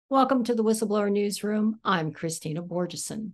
Welcome to the Whistleblower Newsroom. I'm Christina Borgeson.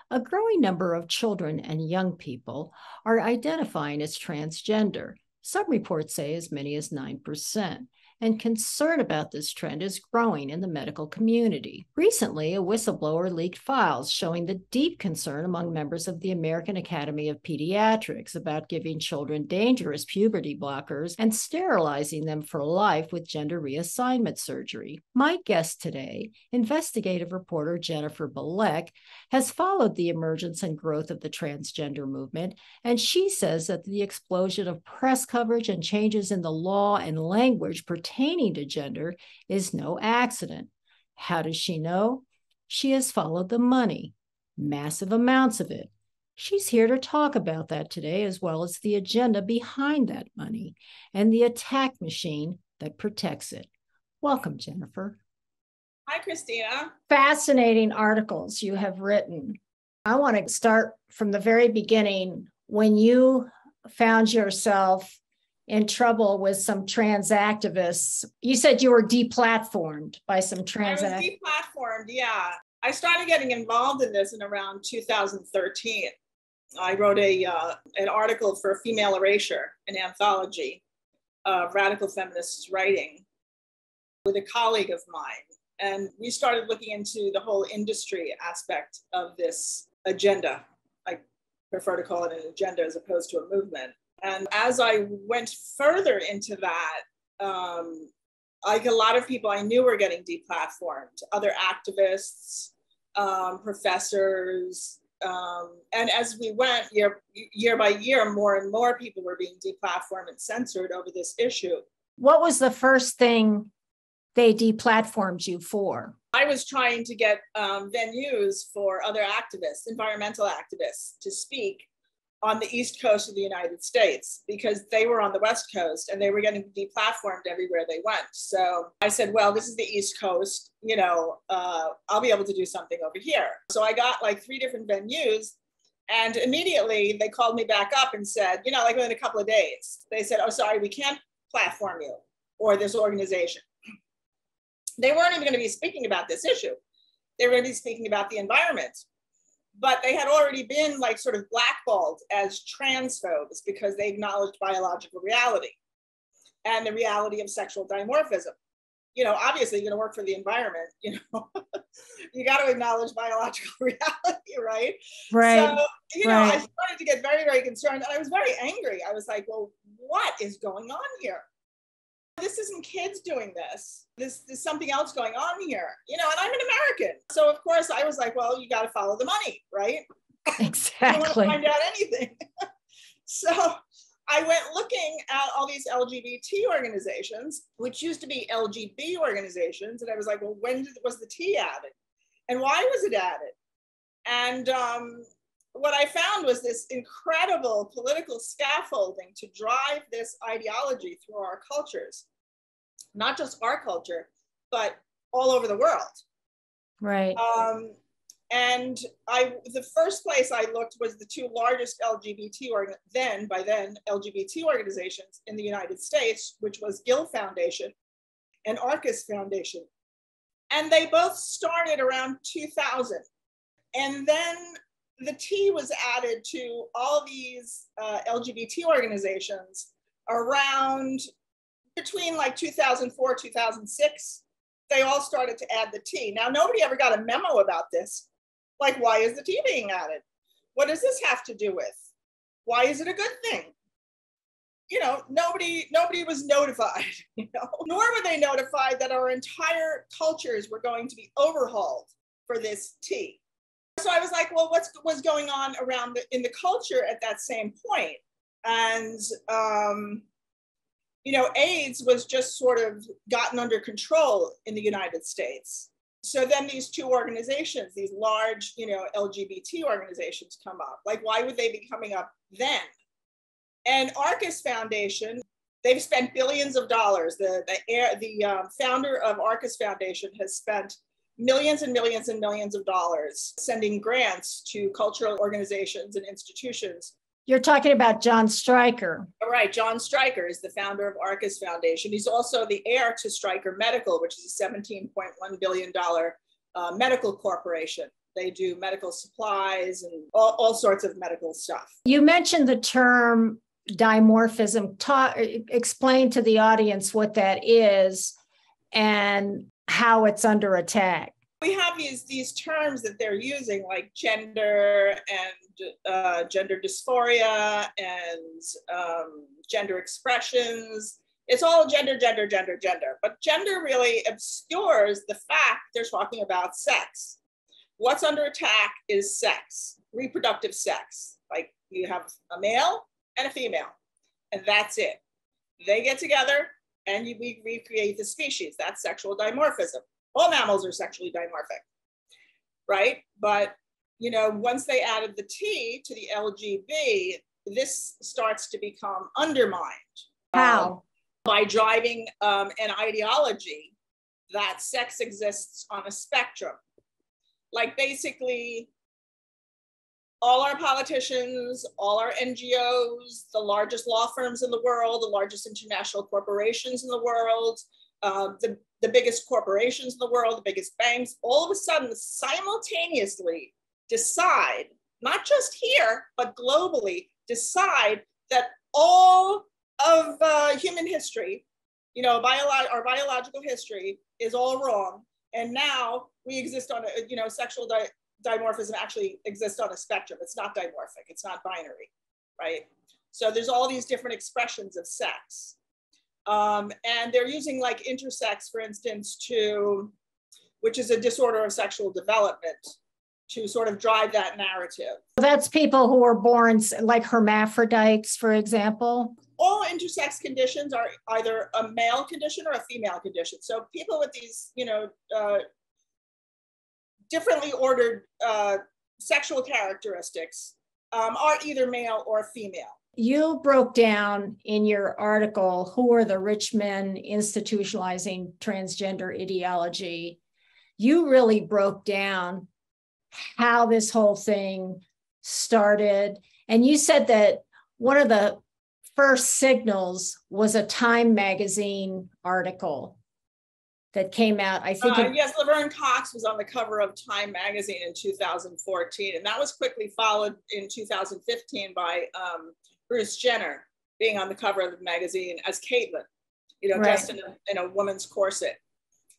A growing number of children and young people are identifying as transgender. Some reports say as many as 9%. And concern about this trend is growing in the medical community. Recently, a whistleblower leaked files showing the deep concern among members of the American Academy of Pediatrics about giving children dangerous puberty blockers and sterilizing them for life with gender reassignment surgery. My guest today, investigative reporter Jennifer Bilek, has followed the emergence and growth of the transgender movement, and she says that the explosion of press coverage and changes in the law and language pertaining to gender is no accident. How does she know? She has followed the money, massive amounts of it. She's here to talk about that today, as well as the agenda behind that money and the attack machine that protects it. Welcome, Jennifer. Hi, Christina. Fascinating articles you have written. I want to start from the very beginning when you found yourself in trouble with some trans activists. You said you were deplatformed by some trans activists. I was deplatformed, yeah. I started getting involved in this in around 2013. I wrote an article for Female Erasure, an anthology of radical feminist writing with a colleague of mine. And we started looking into the whole industry aspect of this agenda. I prefer to call it an agenda as opposed to a movement. And as I went further into that, like a lot of people I knew were getting deplatformed, other activists, professors. And as we went year by year, more and more people were being deplatformed and censored over this issue. What was the first thing they deplatformed you for? I was trying to get venues for other activists, environmental activists, to speak on the East Coast of the United States because they were on the West Coast and they were getting deplatformed everywhere they went. So I said, well, this is the East Coast, I'll be able to do something over here. So I got like 3 different venues, and immediately they called me back up and said, like within a couple of days, they said, oh, sorry, we can't platform you or this organization. They weren't even going to be speaking about this issue. They were going to be speaking about the environment. But they had already been like sort of blackballed as transphobes because they acknowledged biological reality and the reality of sexual dimorphism. Obviously you're going to work for the environment, you got to acknowledge biological reality, right? Right. So, I started to get very, very concerned, and I was very angry. I was like, well, what is going on here? This isn't kids doing this. There's something else going on here, and I'm an American. So of course I was like, well, you got to follow the money, right? Exactly. I don't want to find out anything. So I went looking at all these LGBT organizations, which used to be LGB organizations. And I was like, well, when was the T added? And why was it added? And what I found was this incredible political scaffolding to drive this ideology through our cultures, not just our culture, but all over the world. Right. And the first place I looked was the 2 largest LGBT LGBT organizations in the United States, which was Gill Foundation and Arcus Foundation. And they both started around 2000. And then the T was added to all these LGBT organizations around between like 2004, 2006. They all started to add the T. Now, nobody ever got a memo about this. Like, why is the T being added? What does this have to do with? Why is it a good thing? Nobody was notified, nor were they notified that our entire cultures were going to be overhauled for this T. So I was like, well, what's going on around in the culture at that same point? And, AIDS was just sort of gotten under control in the United States. So then these 2 organizations, these large, LGBT organizations come up. Like, why would they be coming up then? And Arcus Foundation, they've spent billions of dollars. The founder of Arcus Foundation has spent millions and millions and millions of dollars sending grants to cultural organizations and institutions You're talking about John Stryker. All right, John Stryker is the founder of Arcus Foundation. He's also the heir to Stryker Medical, which is a $17.1 billion medical corporation. They do medical supplies and all sorts of medical stuff. You mentioned the term dimorphism. Explain to the audience what that is and how it's under attack. We have these terms that they're using, like gender and gender dysphoria and gender expressions. It's all gender. But gender really obscures the fact they're talking about sex. What's under attack is sex, reproductive sex. Like you have a male and a female, and that's it. They get together and we recreate the species. That's sexual dimorphism. All mammals are sexually dimorphic, right? But, you know, once they added the T to the LGB, this starts to become undermined. How? By driving an ideology that sex exists on a spectrum. Like basically all our politicians, all our NGOs, the largest law firms in the world, the largest international corporations in the world, the biggest corporations in the world, the biggest banks, all of a sudden simultaneously decide, not just here, but globally, decide that all of human history, you know, our biological history is all wrong. And now we exist on a, you know, sexual dimorphism actually exists on a spectrum. It's not dimorphic, it's not binary, right? So there's all these different expressions of sex. And they're using like intersex, for instance, which is a disorder of sexual development, to sort of drive that narrative. That's people who are born like hermaphrodites, for example. All intersex conditions are either a male condition or a female condition. So people with these, you know, differently ordered sexual characteristics are either male or female. You broke down in your article who are the rich men institutionalizing transgender ideology. You really broke down how this whole thing started. And you said that one of the first signals was a Time magazine article that came out. I think yes, Laverne Cox was on the cover of Time magazine in 2014, and that was quickly followed in 2015 by Bruce Jenner being on the cover of the magazine as Caitlin, you know, dressed in a woman's corset,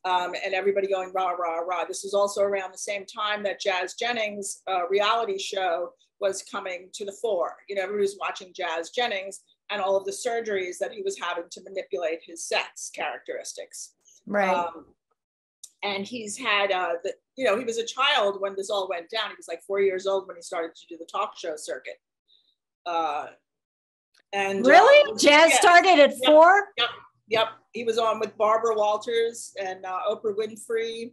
and everybody going rah, rah, rah. This was also around the same time that Jazz Jennings' reality show was coming to the fore. You know, everybody was watching Jazz Jennings and all of the surgeries that he was having to manipulate his sex characteristics. Right. And he's had, you know, he was a child when this all went down. He was like 4 years old when he started to do the talk show circuit. And really? Jazz started at 4? Yep. He was on with Barbara Walters and Oprah Winfrey,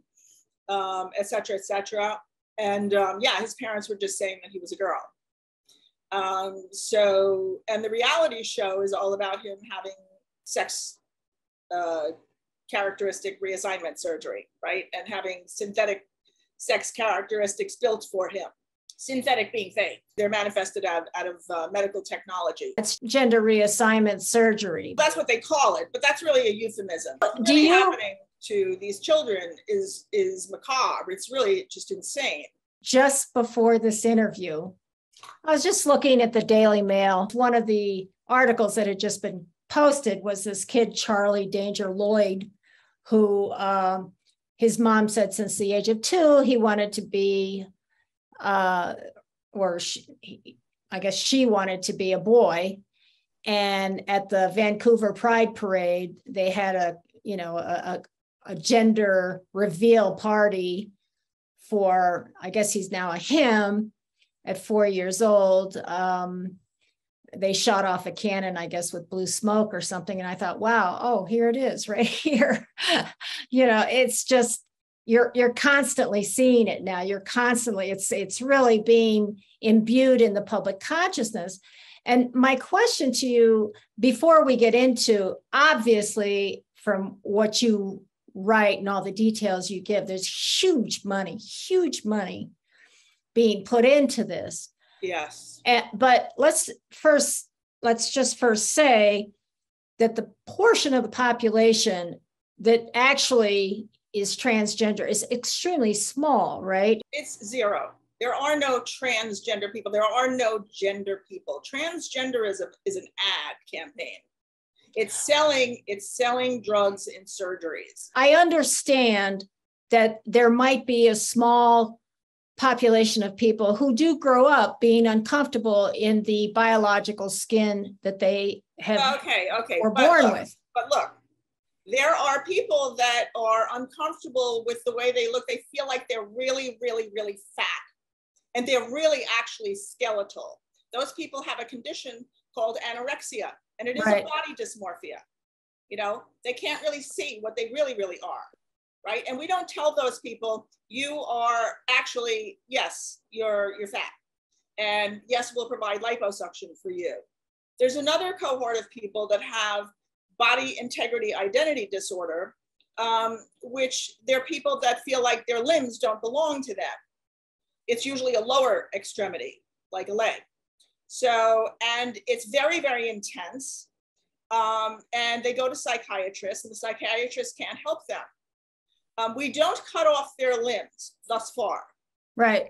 et cetera, et cetera. And yeah, his parents were just saying that he was a girl. So, and the reality show is all about him having sex characteristic reassignment surgery, right? And having synthetic sex characteristics built for him. Synthetic being fake. They're manifested out of medical technology. It's gender reassignment surgery. That's what they call it, but that's really a euphemism. What's really happening to these children is macabre. It's really just insane. Just before this interview, I was just looking at the Daily Mail. One of the articles that had just been posted was this kid, Charlie Danger Lloyd, who his mom said since the age of 2, he wanted to be, I guess she wanted to be a boy. And at the Vancouver Pride Parade, they had a gender reveal party for, I guess he's now a him at 4 years old. They shot off a cannon, I guess, with blue smoke or something. And I thought, wow, oh, here it is right here. You know, it's just, you're constantly seeing it now. You're constantly, it's really being imbued in the public consciousness. And my question to you, before we get into, obviously, from what you write and all the details you give, there's huge money being put into this. Yes. But let's just first say that the portion of the population that actually is transgender is extremely small, right? It's zero. There are no transgender people. There are no gender people. Transgender is an ad campaign. It's selling drugs in surgeries. I understand that there might be a small population of people who do grow up being uncomfortable in the biological skin that they have were born with. But look, there are people that are uncomfortable with the way they look. They feel like they're really, really, really fat, and they're really actually skeletal. Those people have a condition called anorexia, and it is a body dysmorphia. You know, they can't really see what they really, really are, right? And we don't tell those people, you are actually, yes, you're fat, and yes, we'll provide liposuction for you. There's another cohort of people that have body integrity identity disorder, which they're people that feel like their limbs don't belong to them. It's usually a lower extremity, like a leg. So, and it's very, very intense. And they go to psychiatrists, and the psychiatrists can't help them. We don't cut off their limbs thus far. Right.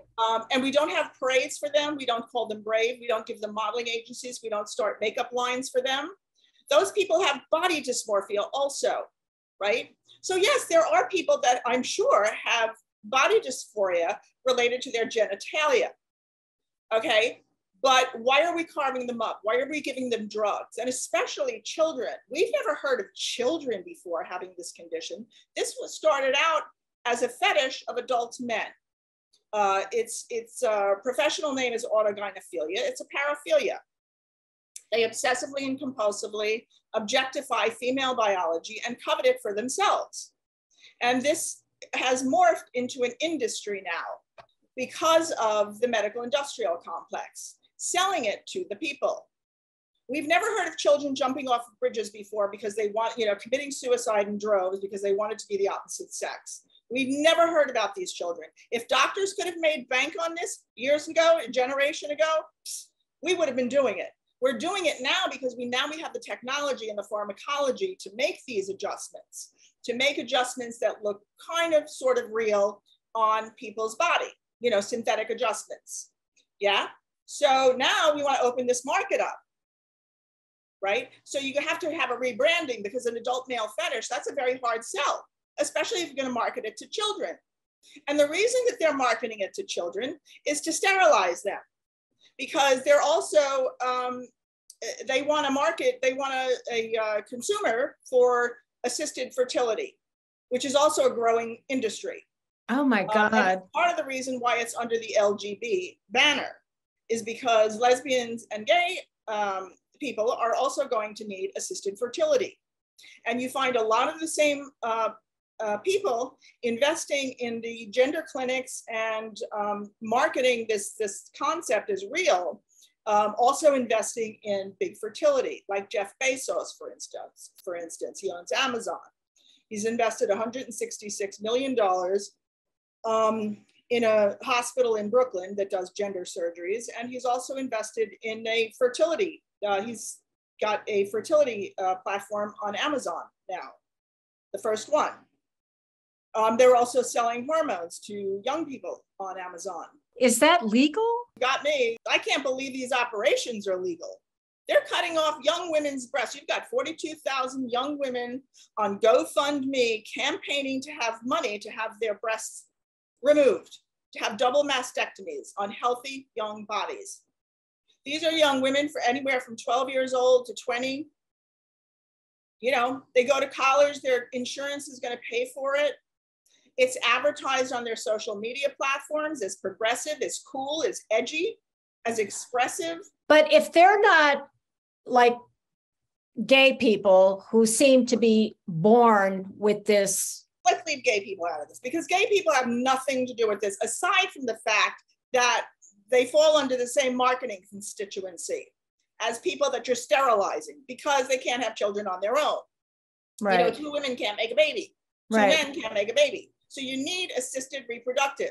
And we don't have parades for them. We don't call them brave. We don't give them modeling agencies. We don't start makeup lines for them. Those people have body dysmorphia also, right? So yes, there are people that I'm sure have body dysphoria related to their genitalia, okay? But why are we carving them up? Why are we giving them drugs? And especially children. We've never heard of children before having this condition. This was started out as a fetish of adult men. Its professional name is autogynephilia. It's a paraphilia. They obsessively and compulsively objectify female biology and covet it for themselves. And this has morphed into an industry now because of the medical industrial complex, selling it to the people. We've never heard of children jumping off of bridges before because they want, committing suicide in droves because they wanted to be the opposite sex. We've never heard about these children. If doctors could have made bank on this years ago, a generation ago, we would have been doing it. We're doing it now because we have the technology and the pharmacology to make these adjustments, to make adjustments that look kind of sort of real on people's body, synthetic adjustments. Yeah. So now we want to open this market up, right? So you have to have a rebranding because an adult male fetish, that's a very hard sell, especially if you're going to market it to children. And the reason that they're marketing it to children is to sterilize them, because they're also, they want a consumer for assisted fertility, which is also a growing industry. Oh my God. Part of the reason why it's under the LGB banner is because lesbians and gay people are also going to need assisted fertility. And you find a lot of the same people investing in the gender clinics and marketing this concept as real, also investing in big fertility, like Jeff Bezos, for instance, he owns Amazon. He's invested $166 million in a hospital in Brooklyn that does gender surgeries. And he's also invested in a fertility, he's got a fertility platform on Amazon now, the first one. They're also selling hormones to young people on Amazon. Is that legal? Got me. I can't believe these operations are legal. They're cutting off young women's breasts. You've got 42,000 young women on GoFundMe campaigning to have money to have their breasts removed, to have double mastectomies on healthy young bodies. These are young women for anywhere from 12 years old to 20. They go to college, their insurance is going to pay for it. It's advertised on their social media platforms as progressive, as cool, as edgy, as expressive. But if they're not like gay people who seem to be born with this. Let's leave gay people out of this, because gay people have nothing to do with this, aside from the fact that they fall under the same marketing constituency as people that you're sterilizing because they can't have children on their own. Right. Two women can't make a baby. Two right. men can't make a baby. So you need assisted reproductive.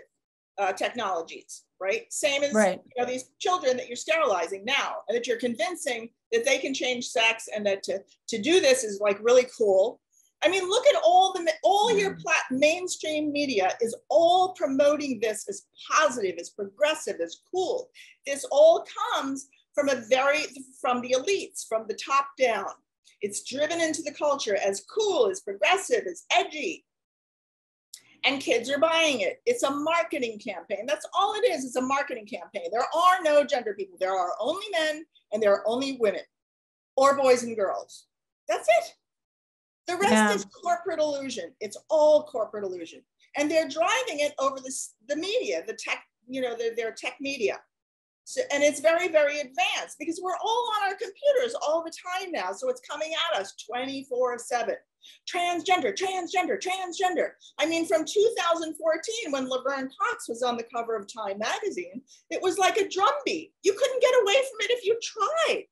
technologies, right? Same as Right. these children that you're sterilizing now, and that you're convincing that they can change sex, and that to do this is like really cool. I mean, look at all your mainstream media is all promoting this as positive, as progressive, as cool. This all comes from the elites, from the top down. It's driven into the culture as cool, as progressive, as edgy. And kids are buying it. It's a marketing campaign. That's all it is. It's a marketing campaign. There are no gender people. There are only men, and there are only women, or boys and girls. That's it. The rest is corporate illusion. It's all corporate illusion. And they're driving it over the media, the tech, their tech media. So, and it's very, very advanced because we're all on our computers all the time now. So it's coming at us 24/7. Transgender, transgender, transgender. I mean, from 2014, when Laverne Cox was on the cover of Time magazine, it was like a drumbeat. You couldn't get away from it if you tried.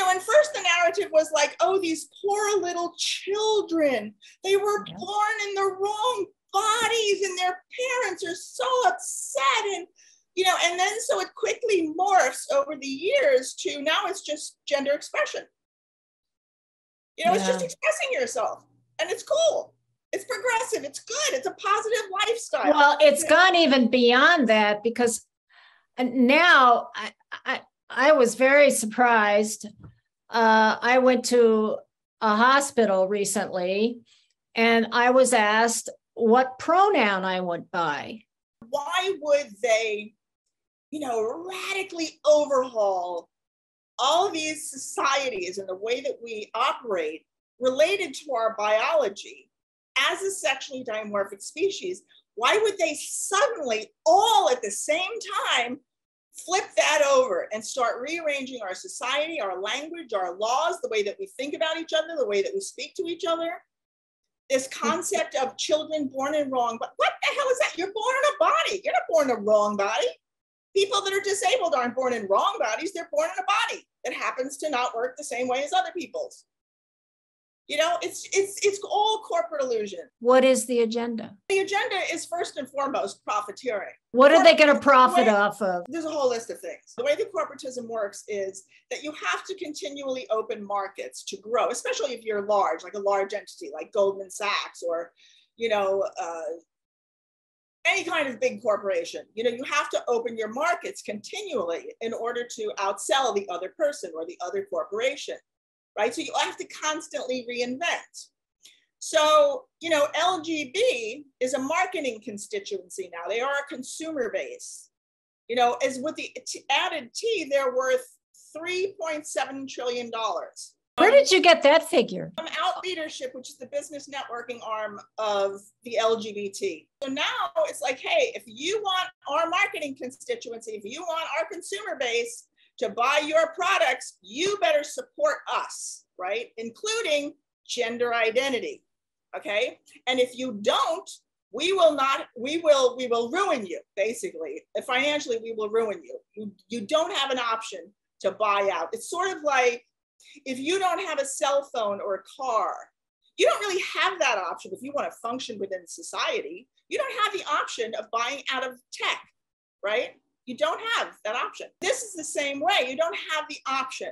And first the narrative was like, oh, these poor little children, they were born in the wrong bodies and their parents are so upset. And then so it quickly morphs over the years to now it's just gender expression. It's just expressing yourself, and it's cool. It's progressive. It's good. It's a positive lifestyle. Well, it's gone even beyond that, because now I was very surprised. I went to a hospital recently, and I was asked what pronoun I went by. Why would they, radically overhaul all these societies and the way that we operate related to our biology as a sexually dimorphic species? Why would they suddenly all at the same time flip that over and start rearranging our society, our language, our laws, the way that we think about each other, the way that we speak to each other? This concept of children born in wrong, but what the hell is that? You're born in a body. You're not born in a wrong body. People that are disabled aren't born in wrong bodies. They're born in a body that happens to not work the same way as other people's. It's all corporate illusion. What is the agenda? The agenda is first and foremost profiteering. What are they going to profit off of? There's a whole list of things. The way the corporatism works is that you have to continually open markets to grow, especially if you're large, like a large entity like Goldman Sachs or, any kind of big corporation. You have to open your markets continually in order to outsell the other person or the other corporation, right? So you have to constantly reinvent. So, LGB is a marketing constituency now. They are a consumer base. As with the added T, they're worth $3.7 trillion. Where did you get that figure? From Out Leadership, which is the business networking arm of the LGBT. So now it's like, hey, if you want our marketing constituency, if you want our consumer base to buy your products, you better support us, right? Including gender identity, okay? And if you don't, we will ruin you, basically. Financially, we will ruin you. You don't have an option to buy out. It's sort of like, if you don't have a cell phone or a car, you don't really have that option if you want to function within society. You don't have the option of buying out of tech, right? You don't have that option. This is the same way. You don't have the option.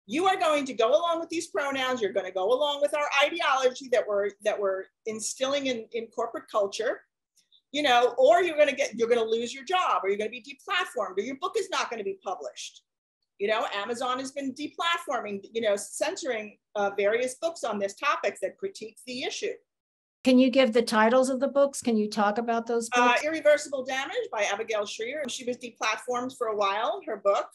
You are going to go along with these pronouns. You're going to go along with our ideology that we're instilling in corporate culture, or you're going to lose your job, or you're going to be deplatformed, or your book is not going to be published. Amazon has been deplatforming, censoring various books on this topic that critique the issue. Can you give the titles of the books? Can you talk about those books? Irreversible Damage by Abigail Shrier. She was deplatformed for a while, her book.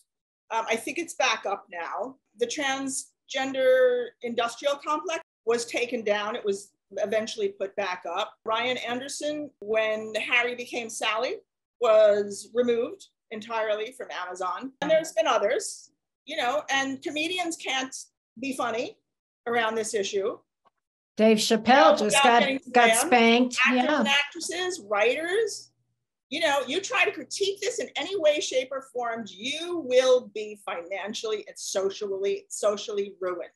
I think it's back up now. The Transgender Industrial Complex was taken down. It was eventually put back up. Ryan Anderson, When Harry Became Sally, was removed entirely from Amazon. And there's been others, and comedians can't be funny around this issue. Dave Chappelle just got spanked. Actors and actresses, writers, you try to critique this in any way, shape, or form, you will be financially and socially ruined.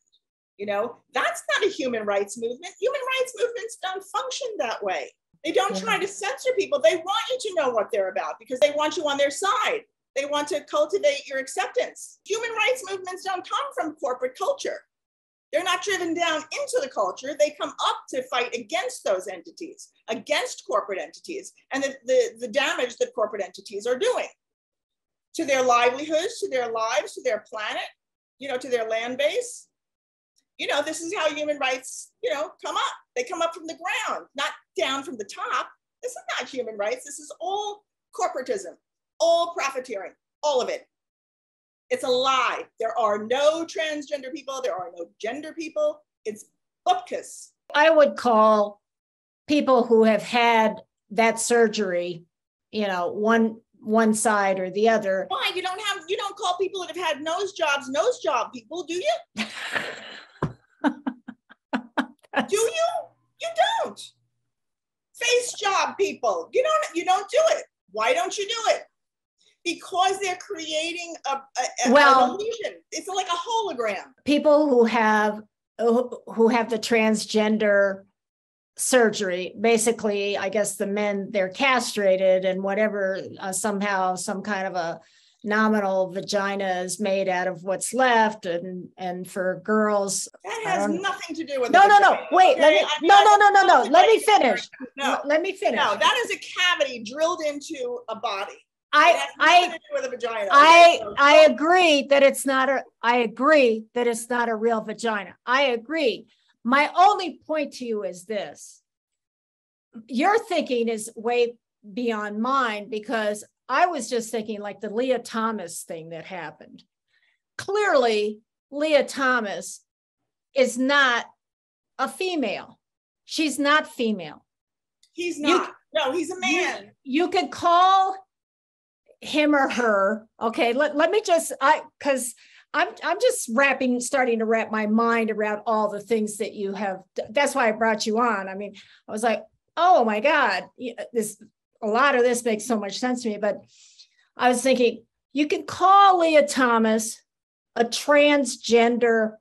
That's not a human rights movement. Human rights movements don't function that way. They don't try to censor people. They want you to know what they're about because they want you on their side. They want to cultivate your acceptance. Human rights movements don't come from corporate culture. They're not driven down into the culture. They come up to fight against those entities, against corporate entities, and the damage that corporate entities are doing to their livelihoods, to their lives, to their planet, to their land base. This is how human rights, come up. They come up from the ground, not down from the top. This is not human rights. This is all corporatism, all profiteering, all of it. It's a lie. There are no transgender people. There are no gender people. It's bupkis. I would call people who have had that surgery, one side or the other. Why? You don't call people that have had nose job people, do you? Do you? You don't. Face job people. You don't do it. Why don't you do it? Because they're creating an illusion. It's like a hologram. People who have the transgender surgery, basically, I guess the men, they're castrated and whatever, somehow some kind of a nominal vagina is made out of what's left, and for girls that has nothing to do with no wait, okay? Let me finish. Let me finish. No, that is a cavity drilled into a body. I agree that it's not a real vagina. I agree. My only point to you is this. Your thinking is way beyond mine, because I was just thinking like the Leah Thomas thing that happened. Clearly, Leah Thomas is not a female. She's not female. He's not. No, he's a man. You could call him or her. Okay, let me just, because I'm just starting to wrap my mind around all the things that you have. That's why I brought you on. I mean, I was like, oh my God, a lot of this makes so much sense to me. But I was thinking, you could call Leah Thomas a transgender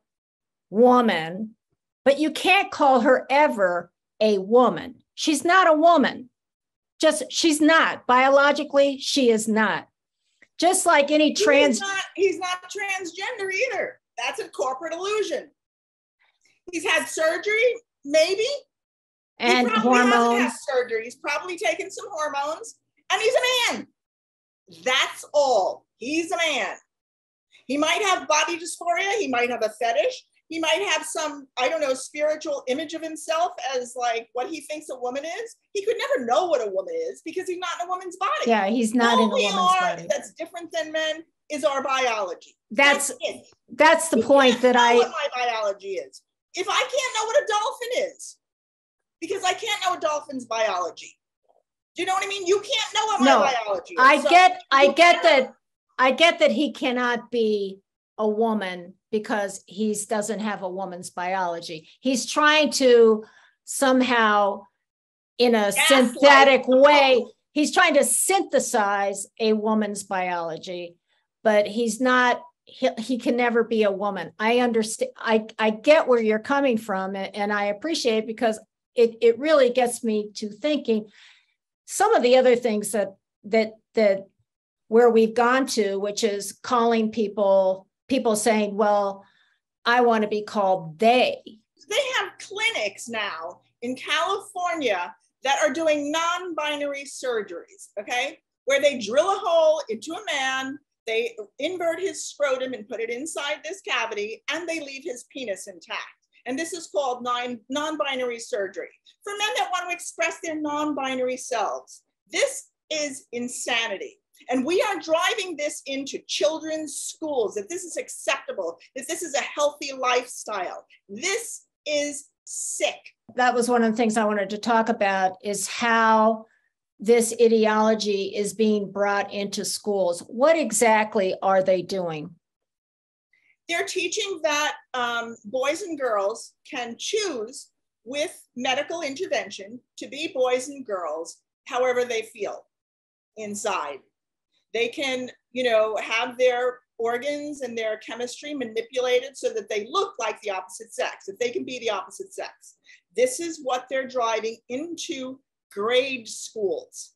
woman, but you can't call her ever a woman. She's not a woman. She's not. Biologically, she is not. Just like any He's not transgender either. That's a corporate illusion. He's had surgery, maybe. And hormones. Had surgery. He's probably taken some hormones, and he's a man. That's all. He's a man. He might have body dysphoria. He might have a fetish. He might have some, spiritual image of himself as like what he thinks a woman is. He could never know what a woman is because he's not in a woman's body. Yeah, he's not in a woman's body. That's different than men is our biology. That's the point that what my biology is. If I can't know what a dolphin is, because I can't know a dolphin's biology. Do you know what I mean? You can't know what my biology is. I get that he cannot be a woman because he doesn't have a woman's biology. He's trying to somehow, in a synthetic way, he's trying to synthesize a woman's biology, but he's not, he can never be a woman. I understand. I get where you're coming from, and I appreciate it, because it really gets me to thinking some of the other things that where we've gone to, which is calling people saying, well, I want to be called they. They have clinics now in California that are doing non-binary surgeries, okay? Where they drill a hole into a man, they invert his scrotum and put it inside this cavity, and they leave his penis intact. And this is called non-binary surgery for men that want to express their non-binary selves. This is insanity. And we are driving this into children's schools, that this is acceptable, that this is a healthy lifestyle. This is sick. That was one of the things I wanted to talk about, is how this ideology is being brought into schools. What exactly are they doing? They're teaching that boys and girls can choose with medical intervention to be boys and girls however they feel inside. They can, have their organs and their chemistry manipulated so that they look like the opposite sex, that they can be the opposite sex. This is what they're driving into grade schools.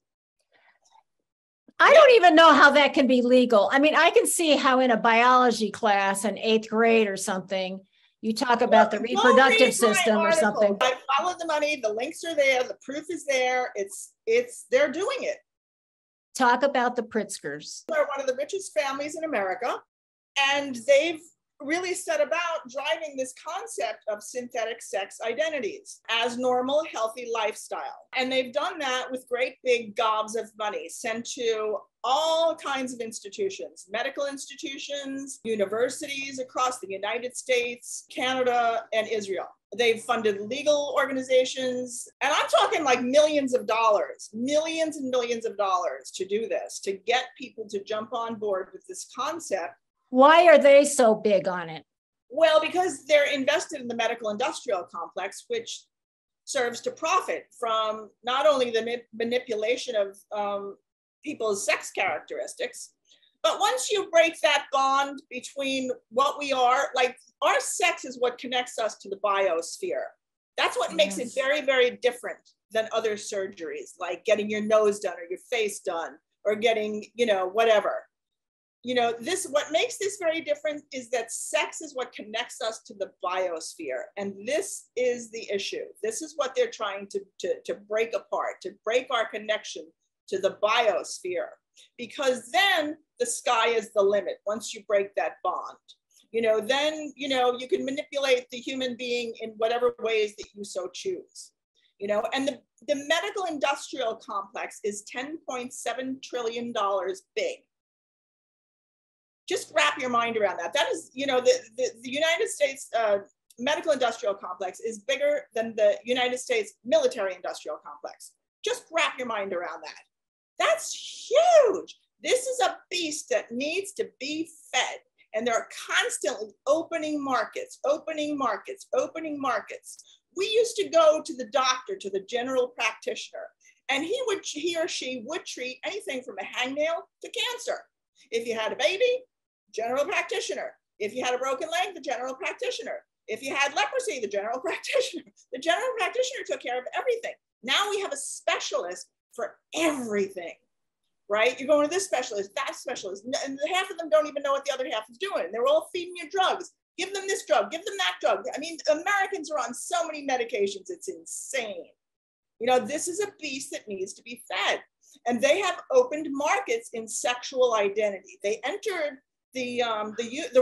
I don't even know how that can be legal. I mean, I can see how in a biology class in 8th grade or something, you talk about the reproductive system or something. I followed the money. The links are there. The proof is there. They're doing it. Talk about the Pritzkers. They're one of the richest families in America, and they've really set about driving this concept of synthetic sex identities as normal, healthy lifestyle. And they've done that with great big gobs of money sent to all kinds of institutions, medical institutions, universities across the United States, Canada, and Israel. They've funded legal organizations, and I'm talking like millions of dollars, millions and millions of dollars to do this, to get people to jump on board with this concept. Why are they so big on it? Well, because they're invested in the medical industrial complex, which serves to profit from not only the manipulation of people's sex characteristics, but once you break that bond between what we are, like our sex is what connects us to the biosphere. That's what makes it very, very different than other surgeries, like getting your nose done or your face done or getting, whatever. What makes this very different is that sex is what connects us to the biosphere. And this is the issue. This is what they're trying to break apart, to break our connection to the biosphere, because then the sky is the limit. Once you break that bond, then, you can manipulate the human being in whatever ways that you so choose, and the medical industrial complex is $10.7 trillion big. Just wrap your mind around that. That is, the United States medical industrial complex is bigger than the United States military industrial complex. Just wrap your mind around that. That's huge. This is a beast that needs to be fed. And they're constantly opening markets, opening markets, opening markets. We used to go to the doctor, to the general practitioner, and he or she would treat anything from a hangnail to cancer. If you had a baby, general practitioner. If you had a broken leg, the general practitioner. If you had leprosy, the general practitioner. The general practitioner took care of everything. Now we have a specialist for everything, right? You're going to this specialist, that specialist, and half of them don't even know what the other half is doing. They're all feeding you drugs. Give them this drug, give them that drug. I mean, Americans are on so many medications, it's insane. This is a beast that needs to be fed. And they have opened markets in sexual identity. They entered the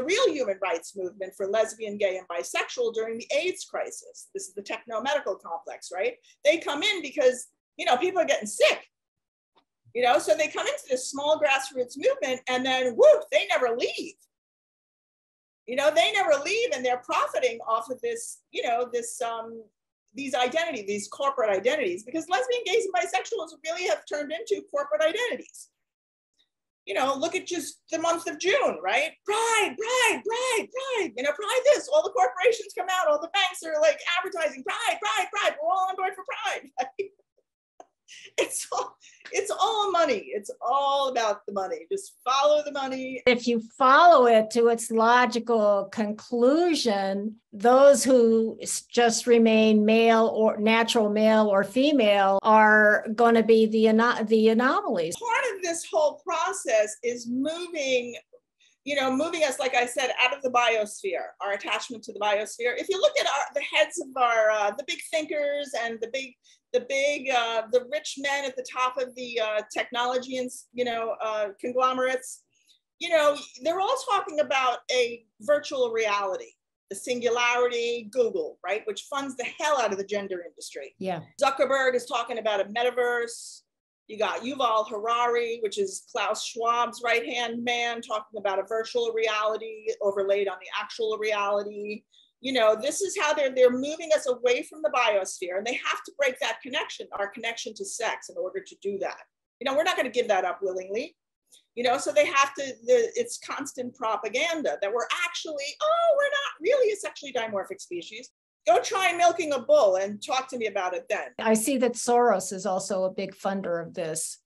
real human rights movement for lesbian, gay, and bisexual during the AIDS crisis. This is the techno-medical complex, right? They come in because, people are getting sick, so they come into this small grassroots movement, and then, they never leave. They never leave, and they're profiting off of this, these identities, these corporate identities, because lesbian, gays, and bisexuals really have turned into corporate identities. Look at just the month of June, right? Pride, pride, pride, pride. Pride this. All the corporations come out. All the banks are like advertising pride, pride, pride. We're all on board for pride. Right? It's all money. It's all about the money. Just follow the money. If you follow it to its logical conclusion, those who just remain male or natural male or female are going to be the anomalies. Part of this whole process is moving us, like I said, out of the biosphere, our attachment to the biosphere. If you look at the heads of our, the big thinkers and the rich men at the top of the technology and, conglomerates, they're all talking about a virtual reality, the singularity, Google, right, which funds the hell out of the gender industry. Yeah. Zuckerberg is talking about a metaverse. You got Yuval Harari, which is Klaus Schwab's right-hand man, talking about a virtual reality overlaid on the actual reality. This is how they're moving us away from the biosphere, and they have to break that connection, our connection to sex, in order to do that. We're not going to give that up willingly. So they have to, it's constant propaganda that we're not really a sexually dimorphic species. Go try milking a bull and talk to me about it then. I see that Soros is also a big funder of this.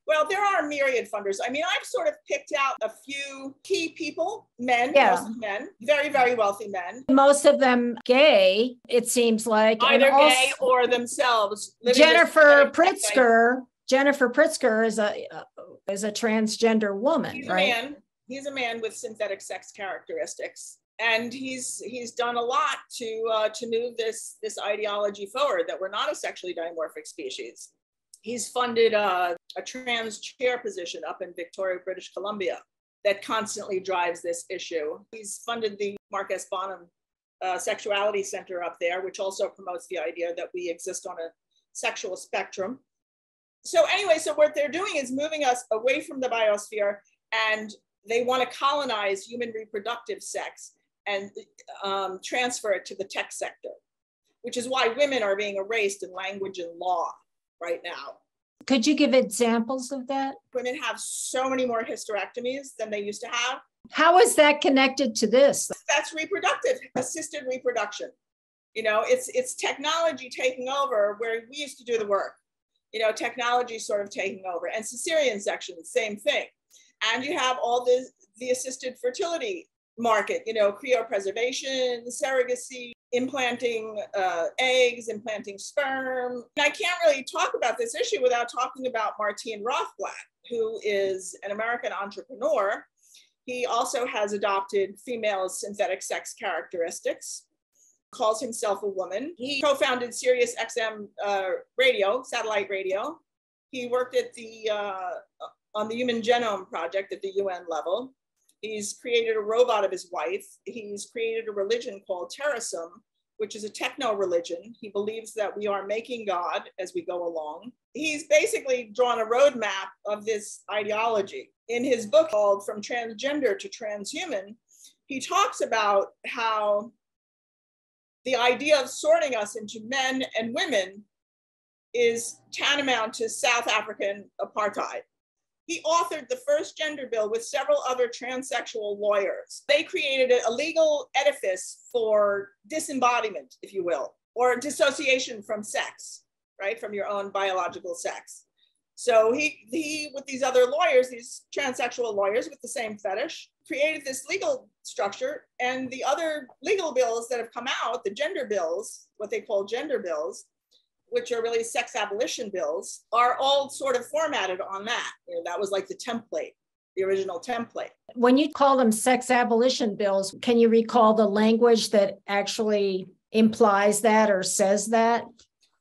Well, there are myriad funders. I mean, I've sort of picked out a few key people, men, Yeah. mostly men, very, very wealthy men. Most of them gay, it seems like. Either gay or themselves. Jennifer Pritzker is a transgender woman, right? He's a man with synthetic sex characteristics. And he's done a lot to move this ideology forward, that we're not a sexually dimorphic species. He's funded a trans chair position up in Victoria, British Columbia, that constantly drives this issue. He's funded the Mark S. Bonham Sexuality Center up there, which also promotes the idea that we exist on a sexual spectrum. So anyway, so what they're doing is moving us away from the biosphere, and they want to colonize human reproductive sex and transfer it to the tech sector, which is why women are being erased in language and law right now. Could you give examples of that? Women have so many more hysterectomies than they used to have. How is that connected to this? That's reproductive, assisted reproduction. You know, it's technology taking over where we used to do the work. You know, technology sort of taking over. And cesarean section, same thing. And you have all the assisted fertility market, you know, cryopreservation, surrogacy, implanting eggs, implanting sperm. And I can't really talk about this issue without talking about Martine Rothblatt, who is an American entrepreneur. He also has adopted female synthetic sex characteristics, calls himself a woman. He co-founded Sirius XM radio, satellite radio. He worked at on the Human Genome Project at the UN level. He's created a robot of his wife. He's created a religion called Terasum, which is a techno religion. He believes that we are making God as we go along. He's basically drawn a roadmap of this ideology. In his book called From Transgender to Transhuman, he talks about how the idea of sorting us into men and women is tantamount to South African apartheid. He authored the first gender bill with several other transsexual lawyers. They created a legal edifice for disembodiment, if you will, or dissociation from sex, right? From your own biological sex. So he with these other lawyers, these transsexual lawyers with the same fetish, created this legal structure. And the other legal bills that have come out, the gender bills, what they call gender bills, which are really sex abolition bills, are all sort of formatted on that. You know, that was like the template, the original template. When you call them sex abolition bills, can you recall the language that actually implies that or says that?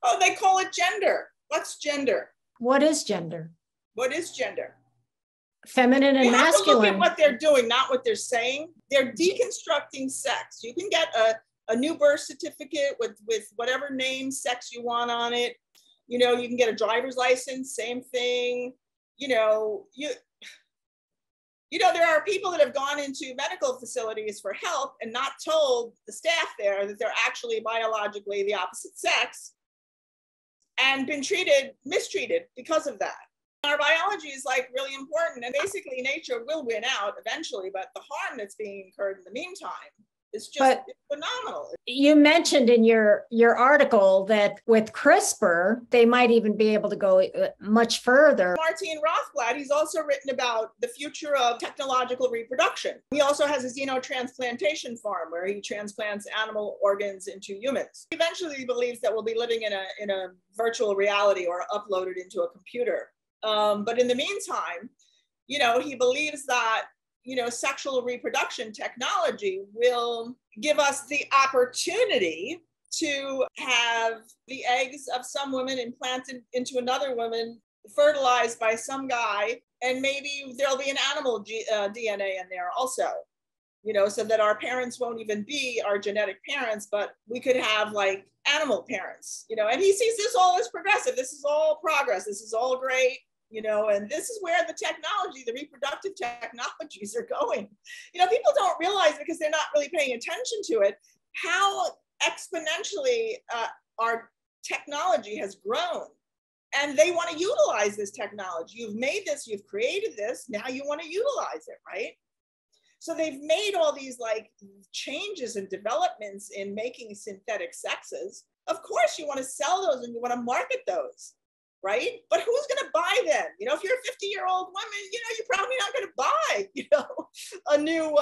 Oh, they call it gender. What's gender? What is gender? What is gender? Feminine and masculine. You have to look at what they're doing, not what they're saying. They're deconstructing sex. You can get a new birth certificate with whatever name, sex you want on it. You know, you can get a driver's license, same thing. You know, there are people that have gone into medical facilities for help and not told the staff there that they're actually biologically the opposite sex and been mistreated because of that. Our biology is like really important, and basically nature will win out eventually, but the harm that's being incurred in the meantime, it's just phenomenal. You mentioned in your article that with CRISPR, they might even be able to go much further. Martine Rothblatt, he's also written about the future of technological reproduction. He also has a xenotransplantation farm where he transplants animal organs into humans. Eventually, he believes that we'll be living in a virtual reality or uploaded into a computer. But in the meantime, you know, he believes that sexual reproduction technology will give us the opportunity to have the eggs of some woman implanted into another woman, fertilized by some guy, and maybe there'll be an animal DNA in there also, so that our parents won't even be our genetic parents, but we could have like animal parents, and he sees this all as progressive. This is all progress. This is all great. And this is where the technology, the reproductive technologies are going. People don't realize, because they're not really paying attention to it, how exponentially our technology has grown. And they want to utilize this technology. You've made this, you've created this, now you want to utilize it, right? So they've made all these like changes and developments in making synthetic sexes. Of course, you want to sell those and you want to market those. right? But who's going to buy then? You know, if you're a 50-year-old woman, you know, you're probably not going to buy, you know, a new,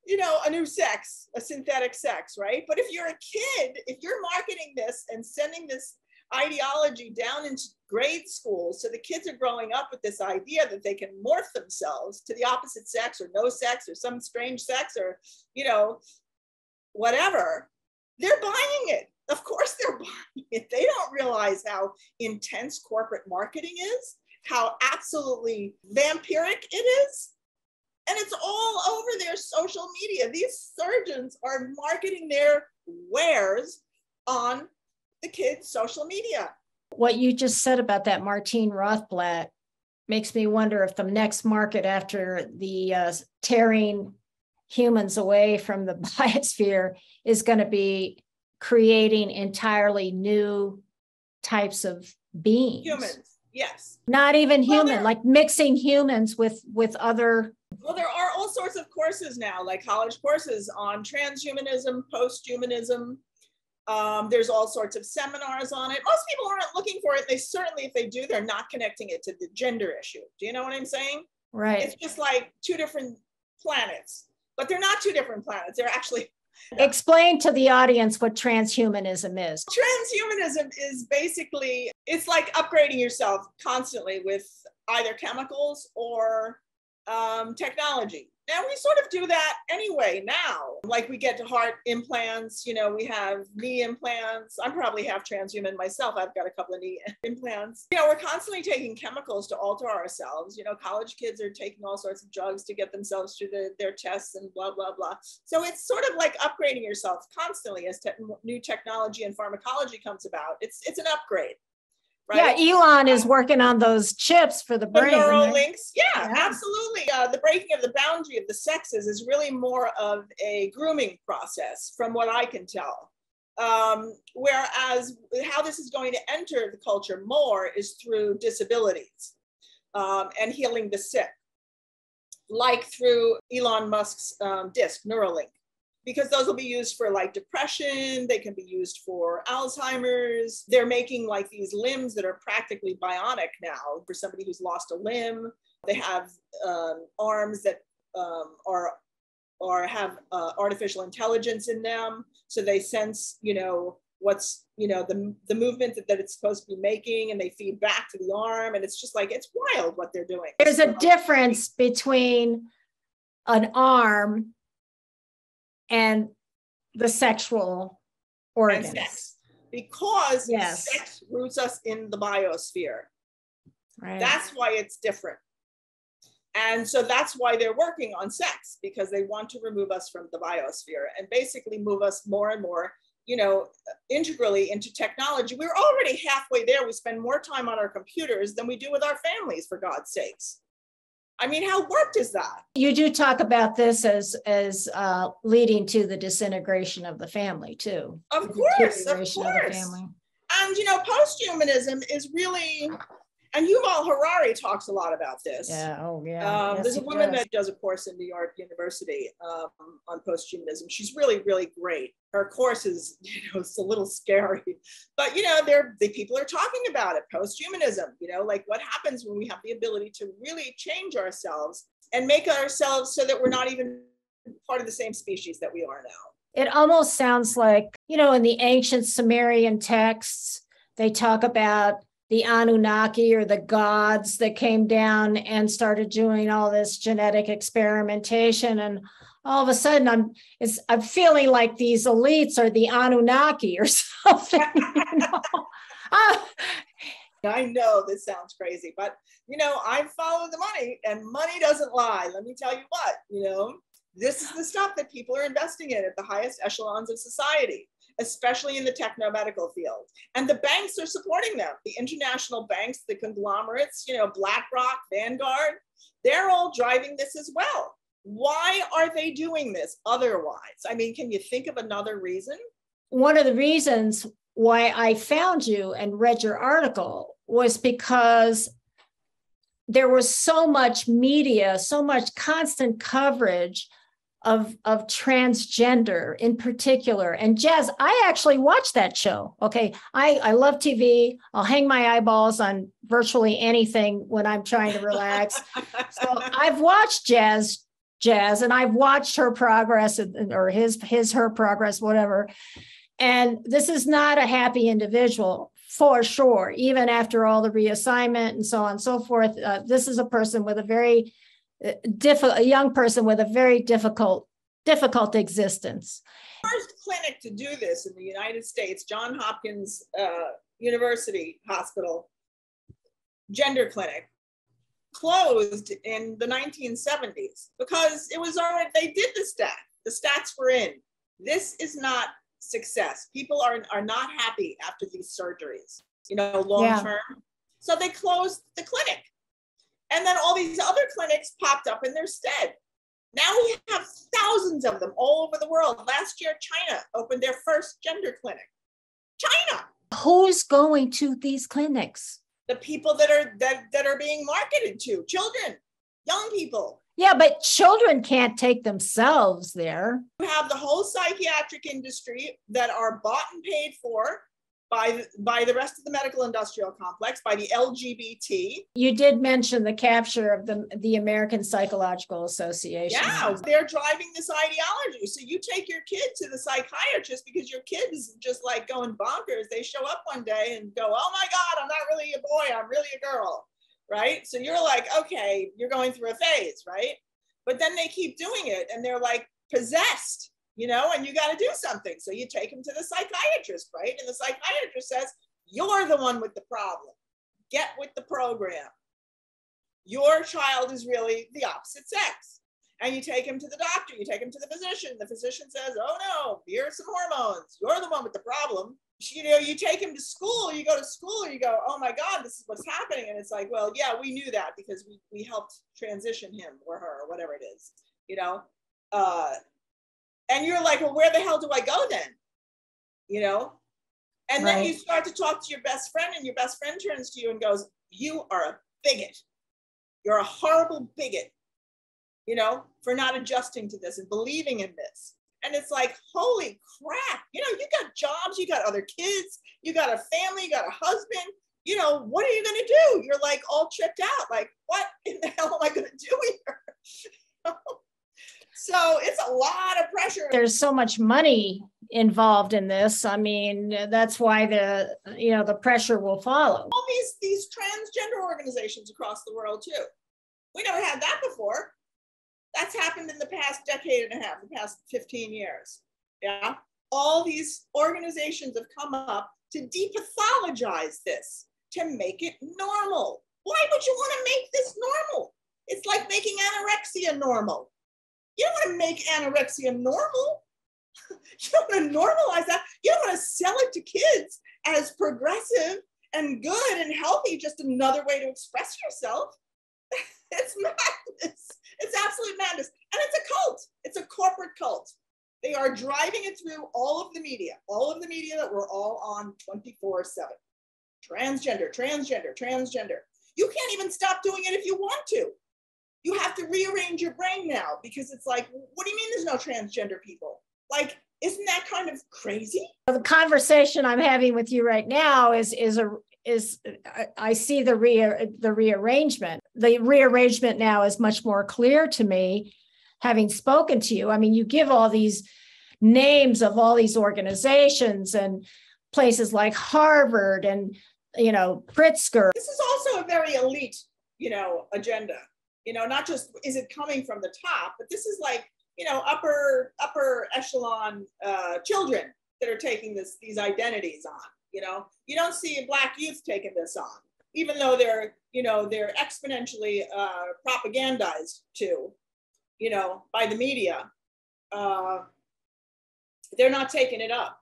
you know, a new sex, a synthetic sex, right? But if you're a kid, if you're marketing this and sending this ideology down into grade schools, so the kids are growing up with this idea that they can morph themselves to the opposite sex or no sex or some strange sex or, you know, whatever, they're buying it. Of course they're buying it. They don't realize how intense corporate marketing is, how absolutely vampiric it is. And it's all over their social media. These surgeons are marketing their wares on the kids' social media. What you just said about that Martine Rothblatt makes me wonder if the next market after the tearing humans away from the biosphere is going to be creating entirely new types of beings. Humans, yes. Not even human, like mixing humans with other. Well, there are all sorts of courses now, like college courses on transhumanism, posthumanism. There's all sorts of seminars on it. Most people aren't looking for it. They certainly, if they do, they're not connecting it to the gender issue. Do you know what I'm saying? Right. It's just like two different planets, but they're not two different planets. They're actually. Explain to the audience what transhumanism is. Transhumanism is basically, it's like upgrading yourself constantly with either chemicals or technology. And we sort of do that anyway now. Like we get to heart implants, you know, we have knee implants. I'm probably half transhuman myself. I've got a couple of knee implants. You know, we're constantly taking chemicals to alter ourselves. You know, college kids are taking all sorts of drugs to get themselves through their tests and blah, blah, blah. So it's sort of like upgrading yourself constantly as new technology and pharmacology comes about. It's an upgrade. Right? Yeah, Elon is working on those chips for the brain. The neural links. Yeah, absolutely. The breaking of the boundary of the sexes is really more of a grooming process, from what I can tell. Whereas how this is going to enter the culture more is through disabilities and healing the sick, like through Elon Musk's disc, Neuralink. Because those will be used for like depression, they can be used for Alzheimer's. They're making like these limbs that are practically bionic now for somebody who's lost a limb. They have arms that have artificial intelligence in them. So they sense, you know, what's, you know, the movement that it's supposed to be making, and they feed back to the arm. And it's just like, it's wild what they're doing. There's a difference between an arm and the sexual organs. And sex. Because yes. Sex roots us in the biosphere. Right. That's why it's different. And so that's why they're working on sex, because they want to remove us from the biosphere and basically move us more and more, you know, integrally into technology. We're already halfway there. We spend more time on our computers than we do with our families, for God's sakes. I mean, how warped is that? You do talk about this as leading to the disintegration of the family, too. Of course. Of the family. And, you know, posthumanism is really, and Yuval Harari talks a lot about this. Yeah, oh, yeah. There's a woman that does a course in New York University on posthumanism. She's really, really great. Her course is, you know, it's a little scary, but, you know, the people are talking about it, posthumanism, you know, like what happens when we have the ability to really change ourselves and make ourselves so that we're not even part of the same species that we are now. It almost sounds like, you know, in the ancient Sumerian texts, they talk about the Anunnaki or the gods that came down and started doing all this genetic experimentation. And all of a sudden I'm feeling like these elites are the Anunnaki or something. You know? I know this sounds crazy, but, you know, I follow the money, and money doesn't lie. Let me tell you what, you know, this is the stuff that people are investing in at the highest echelons of society, especially in the techno-medical field. And the banks are supporting them. The international banks, the conglomerates, you know, BlackRock, Vanguard, they're all driving this as well. Why are they doing this otherwise? I mean, can you think of another reason? One of the reasons why I found you and read your article was because there was so much media, so much constant coverage of transgender in particular. And Jazz, I actually watched that show. Okay. I love TV. I'll hang my eyeballs on virtually anything when I'm trying to relax. So I've watched Jazz, and I've watched her progress, or her progress, whatever. And this is not a happy individual, for sure. Even after all the reassignment and so on and so forth, this is a person with a very a young person with a very difficult existence. First clinic to do this in the United States, Johns Hopkins University Hospital gender clinic, closed in the 1970s because it was already, they did the stats were in. This is not success. People are not happy after these surgeries, long term. So they closed the clinic. And then all these other clinics popped up in their stead. Now we have thousands of them all over the world. Last year, China opened their first gender clinic. China. Who's going to these clinics? The people that are being marketed to, children, young people. Yeah, but children can't take themselves there. You have the whole psychiatric industry that are bought and paid for by the rest of the medical industrial complex, by the LGBT. You did mention the capture of the American Psychological Association. Yeah, they're driving this ideology. So you take your kid to the psychiatrist because your kid is just like going bonkers. They show up one day and go, oh my God, I'm not really a boy, I'm really a girl, right? So you're like, okay, you're going through a phase, right? But then they keep doing it and they're like possessed. And you got to do something. So you take him to the psychiatrist, right? And the psychiatrist says, you're the one with the problem. Get with the program. Your child is really the opposite sex. And you take him to the doctor, you take him to the physician. The physician says, oh no, here's some hormones. You're the one with the problem. You take him to school, you go to school, you go, oh my God, this is what's happening. And it's like, well, yeah, we knew that because we helped transition him or her or whatever it is, and you're like, well, where the hell do I go then? And then you start to talk to your best friend and your best friend turns to you and goes, you are a bigot. You're a horrible bigot, for not adjusting to this and believing in this. And it's like, holy crap, you got jobs, you got other kids, you got a family, you got a husband, what are you going to do? You're like all tripped out. Like, what in the hell am I going to do here? So it's a lot of pressure. There's so much money involved in this. I mean, that's why the pressure will follow. All these transgender organizations across the world too. We never had that before. That's happened in the past decade and a half, the past 15 years. Yeah. All these organizations have come up to depathologize this, to make it normal. Why would you want to make this normal? It's like making anorexia normal. You don't want to make anorexia normal. You don't want to normalize that. You don't want to sell it to kids as progressive and good and healthy, just another way to express yourself. It's madness. It's absolute madness. And it's a cult. It's a corporate cult. They are driving it through all of the media that we're all on 24/7. Transgender, transgender, transgender. You can't even stop doing it if you want to. You have to rearrange your brain now because it's like, what do you mean there's no transgender people? Like, isn't that kind of crazy? The conversation I'm having with you right now is I see the rearrangement. The rearrangement now is much more clear to me, having spoken to you. I mean, you give all these names of all these organizations and places like Harvard and, Pritzker. This is also a very elite, agenda. Not just is it coming from the top, but this is like, upper echelon children that are taking these identities on. You don't see Black youth taking this on, even though they're exponentially propagandized to, by the media. They're not taking it up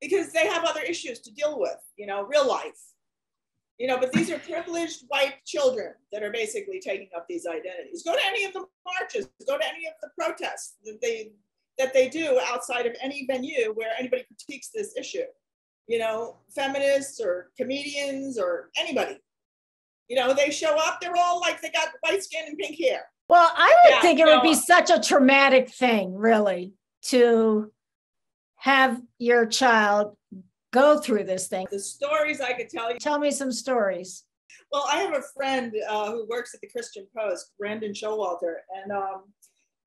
because they have other issues to deal with, real life. But these are privileged white children that are basically taking up these identities. Go to any of the marches, go to any of the protests that they do outside of any venue where anybody critiques this issue. Feminists or comedians or anybody. They show up, they're all like, they got white skin and pink hair. Well, I would Yeah, think it would be such a traumatic thing, really, to have your child go through this thing. The stories I could tell you. Tell me some stories. Well, I have a friend who works at the Christian Post, Brandon Showalter, and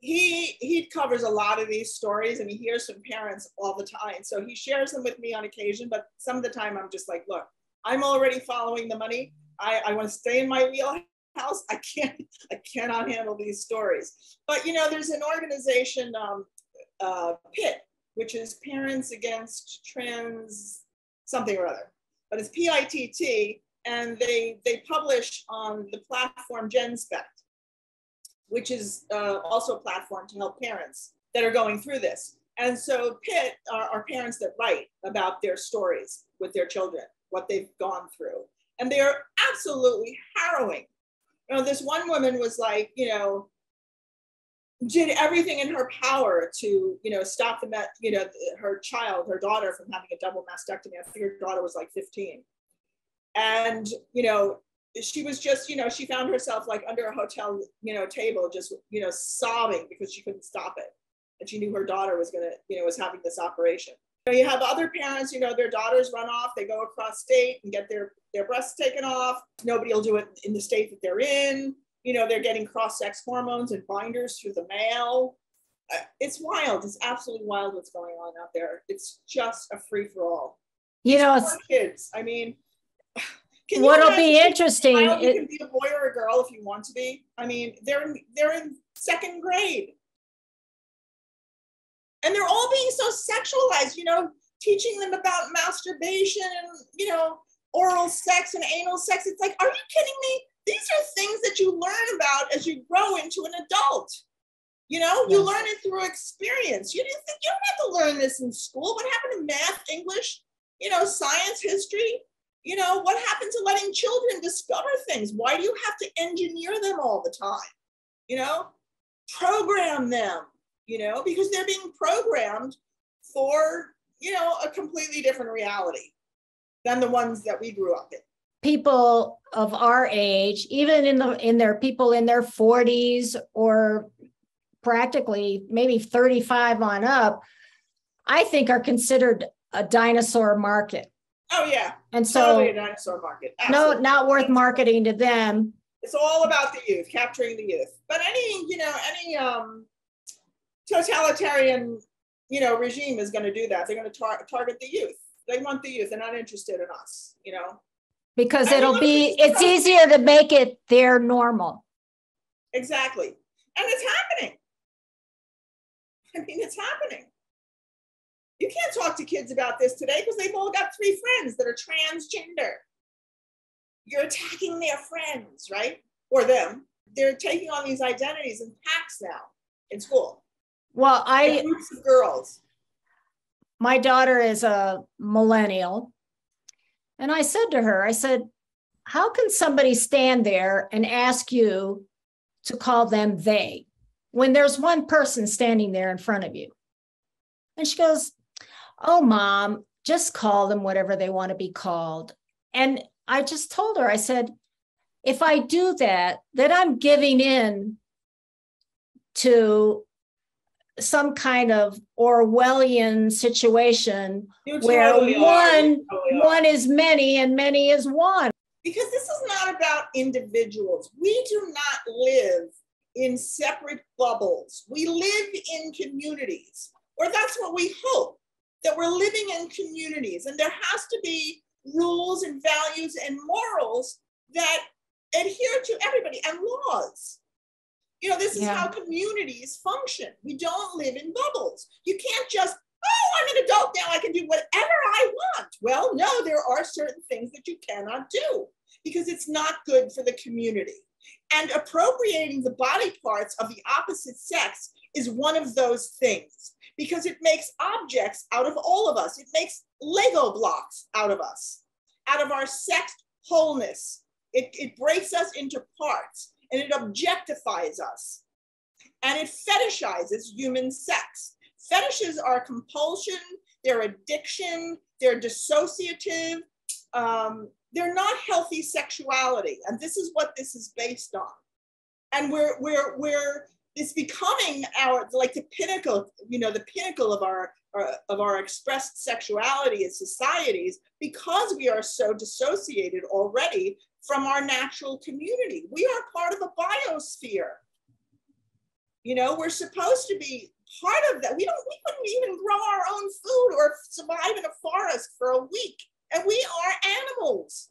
he covers a lot of these stories, and he hears from parents all the time. So he shares them with me on occasion, but some of the time I'm just like, look, I'm already following the money. I want to stay in my wheelhouse. I cannot handle these stories. But you know, there's an organization, PIT, which is Parents Against Trans something or other, but it's PITT, and they publish on the platform GenSpect, which is also a platform to help parents that are going through this. And so PIT are parents that write about their stories with their children, what they've gone through. And they are absolutely harrowing. You know, this one woman was like, you know, did everything in her power to, you know, stop her daughter from having a double mastectomy. I think her daughter was like 15. And, you know, she was just, you know, she found herself like under a hotel, you know, table, just, you know, sobbing because she couldn't stop it. And she knew her daughter was going to, you know, was having this operation. You know, you have other parents, you know, their daughters run off, they go across state and get their breasts taken off. Nobody will do it in the state that they're in. You know, they're getting cross-sex hormones and binders through the mail. It's wild. It's absolutely wild what's going on out there. It's just a free-for-all. You know, it's kids. I mean, what'll be interesting. You can be a boy or a girl if you want to be. I mean, they're in second grade. And they're all being so sexualized, you know, teaching them about masturbation and, you know, oral sex and anal sex. It's like, are you kidding me? These are things that you learn about as you grow into an adult. You know, you learn it through experience. You don't have to learn this in school. What happened to math, English, you know, science, history? You know, what happened to letting children discover things? Why do you have to engineer them all the time? You know, program them, you know, because they're being programmed for, you know, a completely different reality than the ones that we grew up in. People of our age, even in their people in their 40s or practically maybe 35 on up, I think are considered a dinosaur market. Oh yeah, and so totally a dinosaur market. Absolutely. No, not worth marketing to them. It's all about the youth, capturing the youth. But any totalitarian, you know, regime is going to do that. They're going to target the youth. They want the youth. They're not interested in us, you know. Because it's easier to make it their normal. Exactly. And it's happening. I mean, it's happening. You can't talk to kids about this today because they've all got 3 friends that are transgender. You're attacking their friends, right? Or them. They're taking on these identities in packs now in school. Well, groups of girls. My daughter is a millennial. And I said to her, I said, how can somebody stand there and ask you to call them they when there's one person standing there in front of you? And she goes, oh, Mom, just call them whatever they want to be called. And I just told her, I said, if I do that, then I'm giving in to some kind of Orwellian situation where one is many and many is one. Because this is not about individuals. We do not live in separate bubbles. We live in communities, or that's what we hope, that we're living in communities, and there has to be rules and values and morals that adhere to everybody, and laws. You know, this is how communities function. We don't live in bubbles. You can't just, oh, I'm an adult now, I can do whatever I want. Well, no, there are certain things that you cannot do because it's not good for the community. And appropriating the body parts of the opposite sex is one of those things because it makes objects out of all of us. It makes Lego blocks out of us, out of our sex wholeness. It breaks us into parts. And it objectifies us. And it fetishizes human sex. Fetishes are compulsion, they're addiction, they're dissociative. They're not healthy sexuality. And this is what this is based on. And we're it's becoming our, like the pinnacle, the pinnacle of our expressed sexuality as societies, because we are so dissociated already from our natural community. We are part of the biosphere. We're supposed to be part of that. We couldn't even grow our own food or survive in a forest for a week. And we are animals.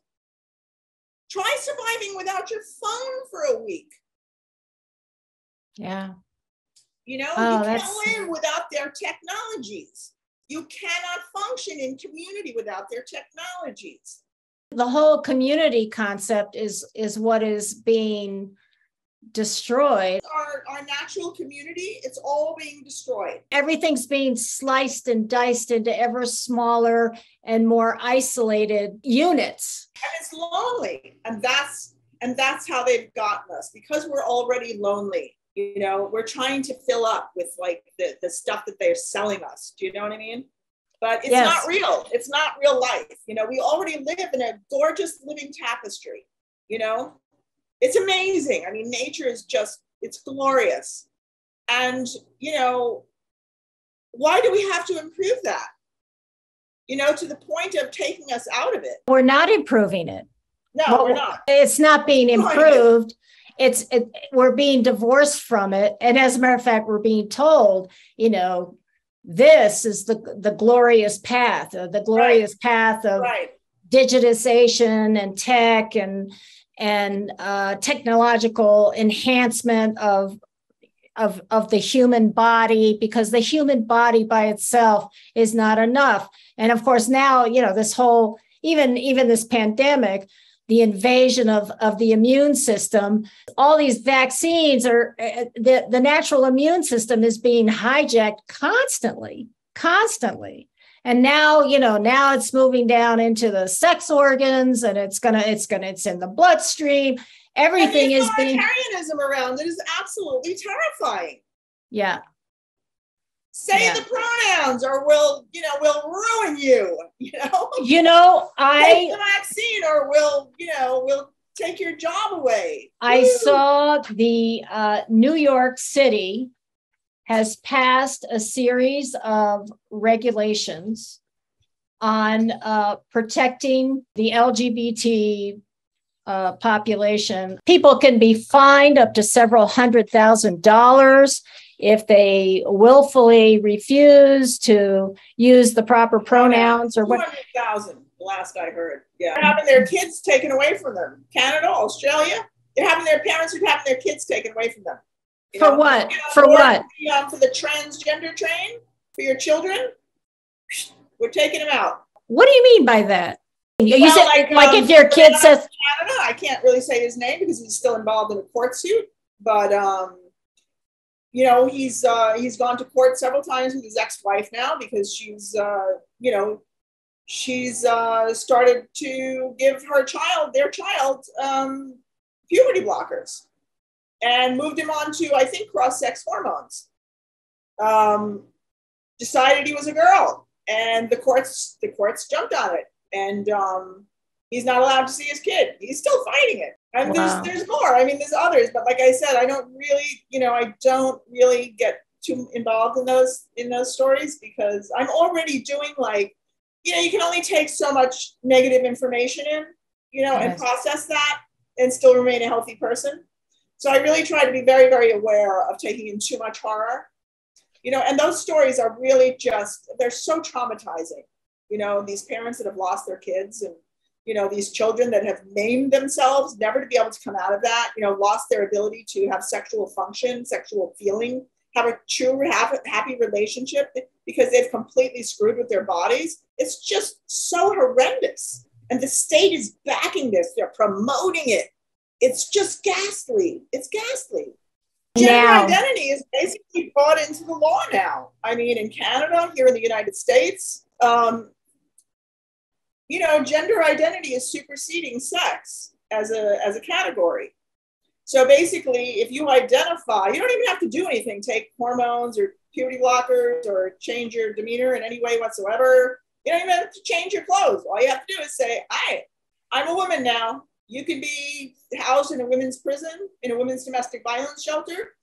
Try surviving without your phone for a week. Yeah. You can't live without their technologies. You cannot function in community without their technologies. The whole community concept is what is being destroyed. Our natural community, it's all being destroyed. Everything's being sliced and diced into ever smaller and more isolated units. And it's lonely. And that's how they've gotten us, because we're already lonely. We're trying to fill up with like the stuff that they're selling us. Do you know what I mean? But it's not real. It's not real life. We already live in a gorgeous living tapestry. It's amazing. I mean, nature is just, it's glorious. And, why do we have to improve that? To the point of taking us out of it. We're not improving it. No, we're not. It's not being improved. We're being divorced from it. And as a matter of fact, we're being told, this is the glorious path, path of digitization and tech and technological enhancement of the human body, because the human body by itself is not enough. And of course, now, this whole, even this pandemic, the invasion of the immune system, all these vaccines are, the natural immune system is being hijacked constantly. And now, now it's moving down into the sex organs, and it's in the bloodstream. Everything is being authoritarianism around it is absolutely terrifying. Yeah. Say the pronouns, or we'll ruin you. Take the vaccine, or we'll take your job away. I saw the New York City has passed a series of regulations on protecting the LGBT population. People can be fined up to several $100,000 if they willfully refuse to use the proper pronouns, or what. 200,000, last I heard. Yeah, they're having their kids taken away from them. Canada, Australia, they're having their parents are having their kids taken away from them. For what? For what? For the transgender train for your children, we're taking them out. What do you mean by that? You said like if your kid says, Canada, I can't really say his name because he's still involved in a court suit, but he's gone to court several times with his ex-wife now, because she's started to give their child puberty blockers, and moved him on to, I think, cross-sex hormones. Decided he was a girl, and the courts jumped on it, and he's not allowed to see his kid. He's still fighting it. And there's more. I mean, there's others, but like I said, I don't really get too involved in those stories, because I'm already doing you can only take so much negative information in, and process that and still remain a healthy person. So I really try to be very, very aware of taking in too much horror, and those stories are really they're so traumatizing. These parents that have lost their kids, and these children that have maimed themselves, never to be able to come out of that, lost their ability to have sexual function, sexual feeling, have a true happy relationship because they've completely screwed with their bodies. It's just so horrendous. And the state is backing this. They're promoting it. It's just ghastly. It's ghastly. Gender identity is basically brought into the law now. I mean, in Canada, here in the United States, gender identity is superseding sex as a category. So basically, if you identify, you don't even have to do anything, take hormones or puberty blockers or change your demeanor in any way whatsoever. You don't even have to change your clothes. All you have to do is say, hi, I'm a woman now. You can be housed in a women's prison, in a women's domestic violence shelter.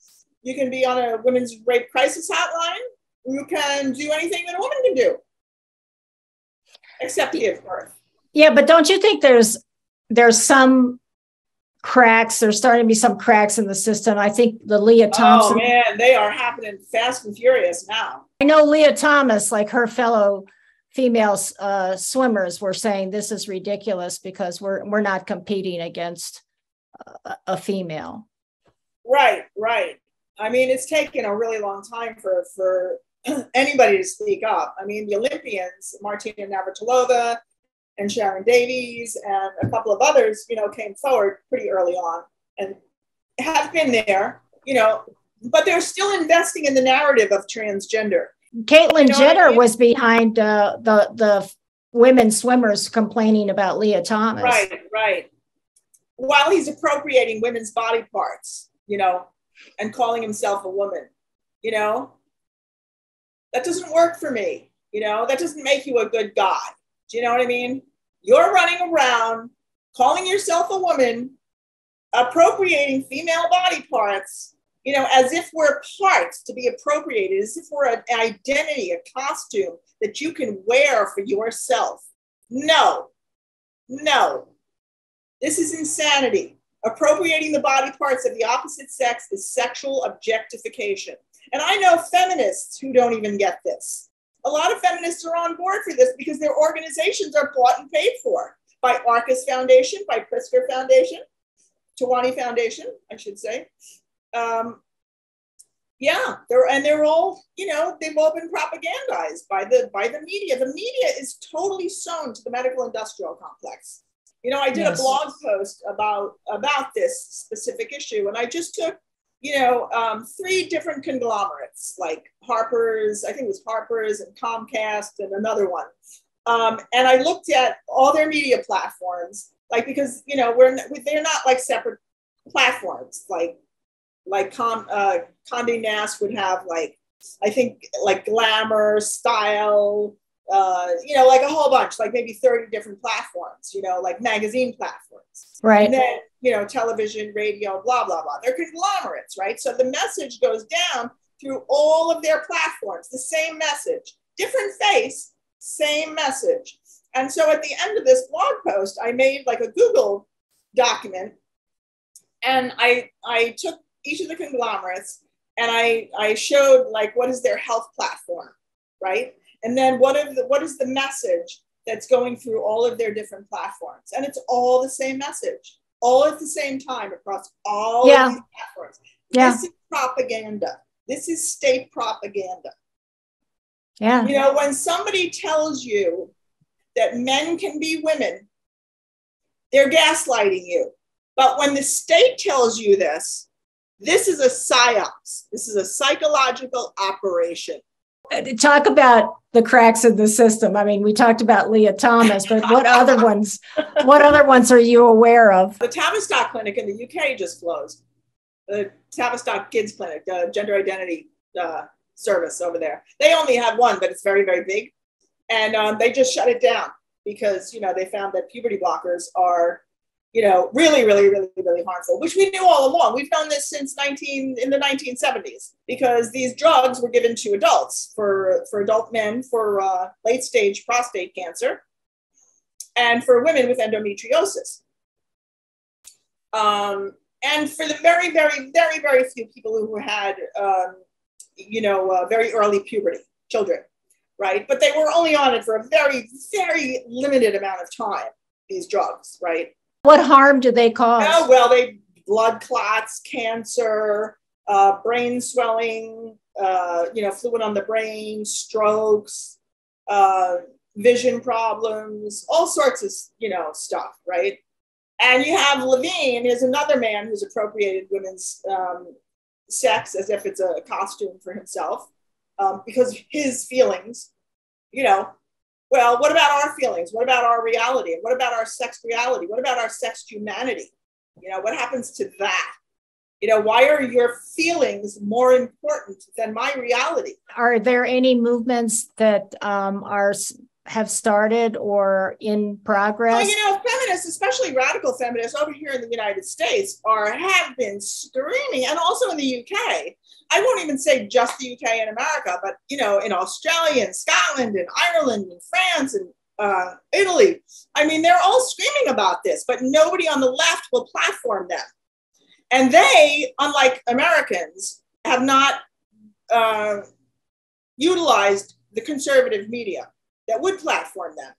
You can be on a women's rape crisis hotline. You can do anything that a woman can do, except give birth. Yeah, but don't you think there's some cracks? There's starting to be some cracks in the system. I think the Leah Thompson. Oh man, they are happening fast and furious now. I know Leah Thomas, like her fellow female swimmers, were saying this is ridiculous because we're not competing against a female. Right. I mean, it's taken a really long time for anybody to speak up. I mean, the Olympians, Martina Navratilova and Sharon Davies and a couple of others, came forward pretty early on and have been there, but they're still investing in the narrative of transgender. Caitlyn Jenner was behind the women swimmers complaining about Leah Thomas. Right. While he's appropriating women's body parts, and calling himself a woman, that doesn't work for me. That doesn't make you a good guy. Do you know what I mean? You're running around calling yourself a woman, appropriating female body parts, as if we're parts to be appropriated, as if we're an identity, a costume that you can wear for yourself. No. This is insanity. Appropriating the body parts of the opposite sex is sexual objectification. And I know feminists who don't even get this. A lot of feminists are on board for this because their organizations are bought and paid for by Arcus Foundation, by Pritzker Foundation, Tawani Foundation, I should say. They're all, they've all been propagandized by the media. The media is totally sewn to the medical industrial complex. I did a blog post about this specific issue, and I just took, 3 different conglomerates, like Harper's, I think it was Harper's and Comcast and another one. And I looked at all their media platforms, because, they're not like separate platforms, like Condé Nast would have I think Glamour, Style, like a whole bunch, like maybe 30 different platforms, like magazine platforms. Right. And then, television, radio, blah, blah, blah. They're conglomerates, right? So the message goes down through all of their platforms, the same message, different face, same message. And so at the end of this blog post, I made a Google document, and I took each of the conglomerates and I showed what is their health platform, right? And then what is the message that's going through all of their different platforms? And it's all the same message, all at the same time across all of these platforms. Yeah. This is propaganda. This is state propaganda. Yeah. When somebody tells you that men can be women, they're gaslighting you. But when the state tells you this is a psyops. This is a psychological operation. Talk about the cracks in the system. I mean, we talked about Leah Thomas, but what other ones are you aware of? The Tavistock Clinic in the UK just closed. The Tavistock Kids Clinic, the gender identity service over there. They only have one, but it's very, very big. And they just shut it down because, they found that puberty blockers are, really, really, really, really harmful, which we knew all along. We've known this since in the 1970s, because these drugs were given to adults for adult men for late stage prostate cancer and for women with endometriosis. And for the very, very, very, very few people who had, very early puberty, children, right? But they were only on it for a very, very limited amount of time, these drugs, right? What harm do they cause? Oh, well, blood clots, cancer, brain swelling, fluid on the brain, strokes, vision problems, all sorts of, stuff, right? And you have Levine, is another man who's appropriated women's sex as if it's a costume for himself, because his feelings, well, what about our feelings? What about our reality? What about our sex reality? What about our sex humanity? What happens to that? Why are your feelings more important than my reality? Are there any movements that are have started or in progress? Well, you know, feminists, especially radical feminists over here in the United States, have been screaming, and also in the UK. I won't even say just the UK and America, but, you know, in Australia and Scotland and Ireland and France and Italy. I mean, they're all screaming about this, but nobody on the left will platform them. And they, unlike Americans, have not utilized the conservative media that would platform them.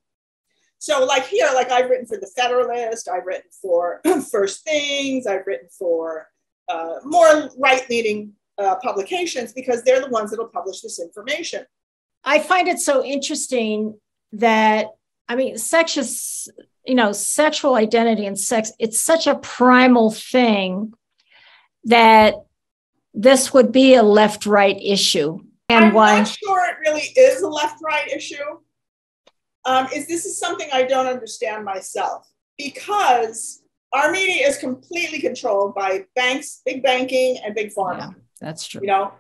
So like here, like I've written for The Federalist, I've written for First Things, I've written for more right-leaning publications, because they're the ones that will publish this information. I find it so interesting that, I mean, sexual identity and sex, it's such a primal thing that this would be a left-right issue. And I'm not sure it really is a left-right issue. This is something I don't understand myself, because our media is completely controlled by banks, big banking, and big pharma. Yeah, that's true. You know,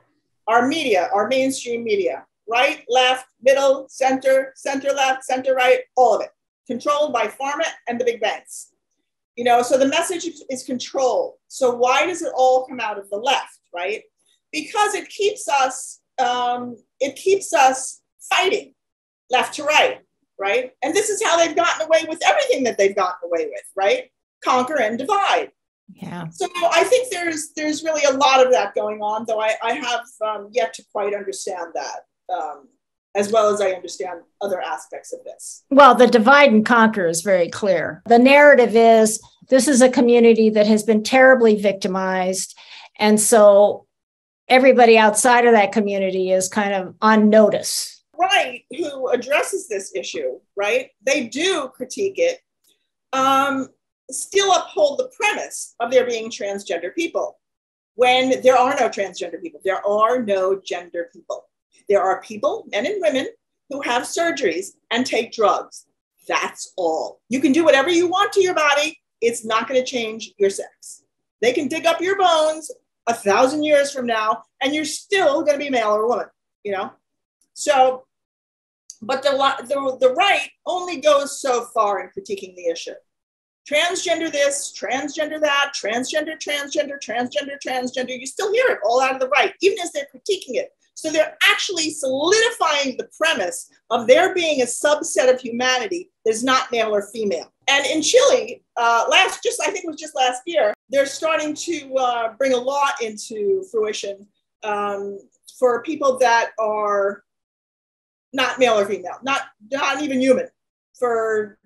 our media, our mainstream media, right, left, middle, center, center left, center right, all of it, controlled by pharma and the big banks. You know, so the message is controlled. So why does it all come out of the left, right? Because it keeps us fighting left to right, right? And this is how they've gotten away with everything that they've gotten away with, right? Conquer and divide. Yeah. So I think there's really a lot of that going on, though I have yet to quite understand that, as well as I understand other aspects of this. Well, the divide and conquer is very clear. The narrative is this is a community that has been terribly victimized. And so everybody outside of that community is kind of on notice. Right, who addresses this issue, right? They do critique it, still uphold the premise of there being transgender people, when there are no transgender people. There are no gender people. There are people, men and women, who have surgeries and take drugs. That's all. You can do whatever you want to your body. It's not going to change your sex. They can dig up your bones 1,000 years from now, and you're still going to be male or woman, you know? So, but the right only goes so far in critiquing the issue. Transgender this, transgender that, transgender, transgender, transgender, transgender. You still hear it all out of the right, even as they're critiquing it. So they're actually solidifying the premise of there being a subset of humanity that is not male or female. And in Chile, I think it was just last year, they're starting to bring a law into fruition for people that are not male or female, not even human, for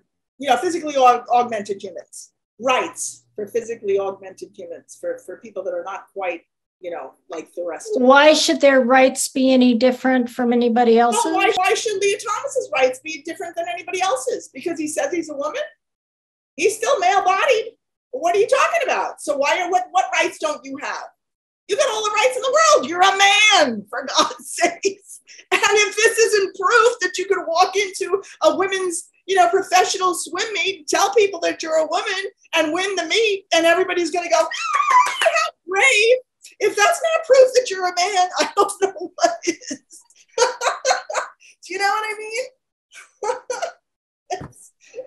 physically augmented humans, rights for physically augmented humans, for people that are not quite, like the rest of them. Why should their rights be any different from anybody else's? Well, why should Leah Thomas's rights be different than anybody else's? Because he says he's a woman? He's still male-bodied. What are you talking about? So what rights don't you have? You got all the rights in the world. You're a man, for God's sakes. And if this isn't proof that you could walk into a women's, professional swim meet, tell people that you're a woman and win the meet, and everybody's going to go, how brave. If that's not proof that you're a man, I don't know what is. Do you know what I mean?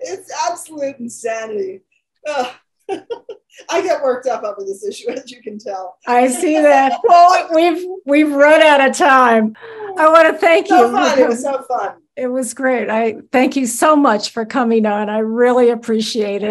It's absolute insanity. I get worked up over this issue, as you can tell. I see that. Well, we've run out of time. I want to thank you. It was so fun. It was great. I thank you so much for coming on. I really appreciate it.